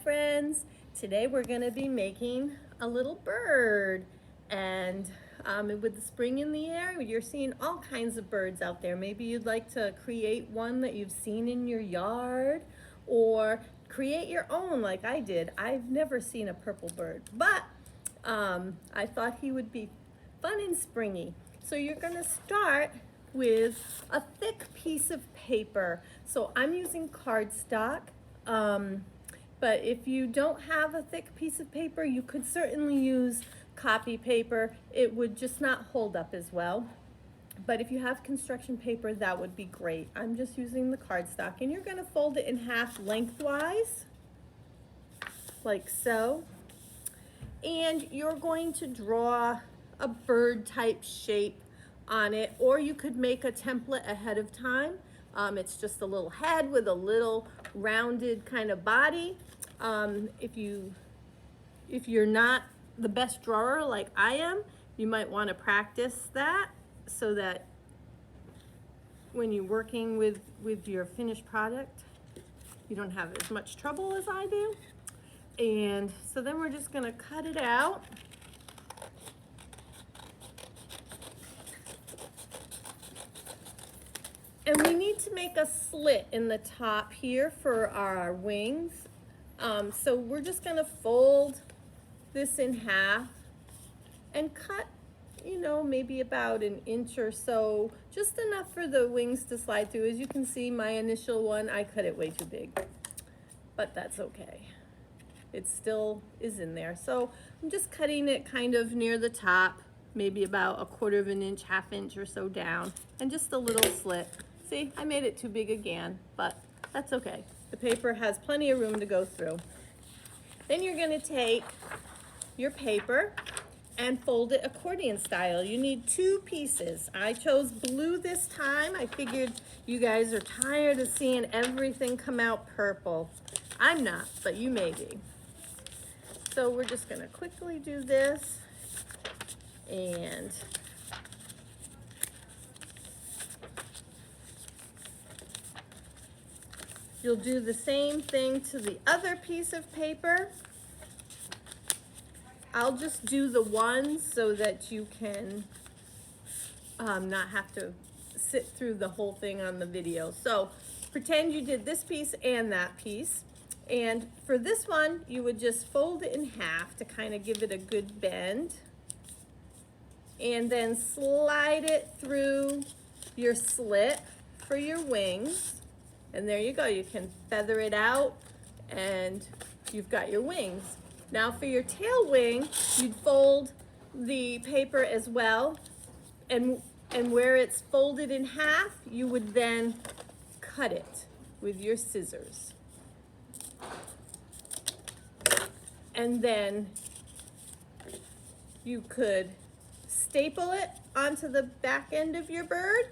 friends. Today we're going to be making a little bird, and with the spring in the air, you're seeing all kinds of birds out there. Maybe you'd like to create one that you've seen in your yard, or create your own like I did. I've never seen a purple bird, but I thought he would be fun and springy. So you're going to start with a thick piece of paper. So I'm using cardstock. But if you don't have a thick piece of paper, you could certainly use copy paper. It would just not hold up as well. But if you have construction paper, that would be great. I'm just using the cardstock, and you're going to fold it in half lengthwise, like so. And you're going to draw a bird type shape on it, or you could make a template ahead of time. It's just a little head with a little rounded kind of body. If you're not the best drawer like I am, you might want to practice that so that when you're working with your finished product, you don't have as much trouble as I do. And so then we're just going to cut it out. And we need to make a slit in the top here for our wings. So we're just going to fold this in half and cut, maybe about an inch or so, just enough for the wings to slide through. As you can see, my initial one, I cut it way too big, but that's okay. It still is in there. So I'm just cutting it kind of near the top, maybe about 1/4 of an inch, 1/2 inch or so down, and just a little slit. See, I made it too big again, but that's okay. The paper has plenty of room to go through. Then you're going to take your paper and fold it accordion style. You need 2 pieces. I chose blue this time. I figured you guys are tired of seeing everything come out purple. I'm not, but you may be. So we're just going to quickly do this, and you'll do the same thing to the other piece of paper. I'll just do the one so that you can not have to sit through the whole thing on the video. So pretend you did this piece and that piece. And for this one, you would just fold it in half to kind of give it a good bend. And then slide it through your slit for your wings. And there you go. You can feather it out and you've got your wings. Now for your tail wing, you'd fold the paper as well. And where it's folded in half, you would then cut it with your scissors. And then you could staple it onto the back end of your bird,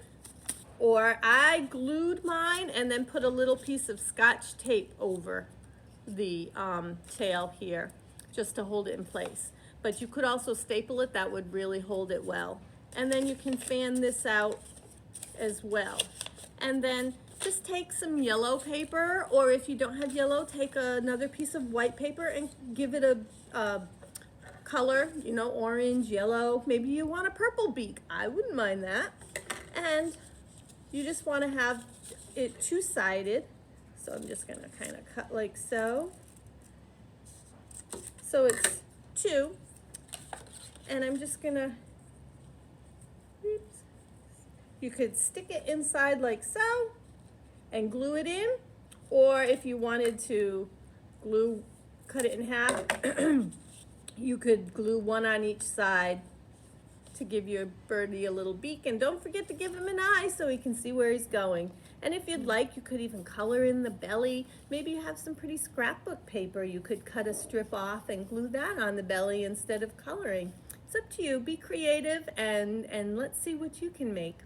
or I glued mine and then put a little piece of Scotch tape over the tail here just to hold it in place. But you could also staple it. That would really hold it well. And then you can fan this out as well. And then just take some yellow paper, or if you don't have yellow, take another piece of white paper and give it a color, orange, yellow. Maybe you want a purple beak. I wouldn't mind that. And you just want to have it 2-sided. So I'm just going to kind of cut like so. So it's 2. And I'm just going to, you could stick it inside like so and glue it in. Or if you wanted to cut it in half, you could glue one on each side to give your birdie a little beak. And don't forget to give him an eye so he can see where he's going. And if you'd like, you could even color in the belly. Maybe you have some pretty scrapbook paper. You could cut a strip off and glue that on the belly instead of coloring. It's up to you. Be creative, and let's see what you can make.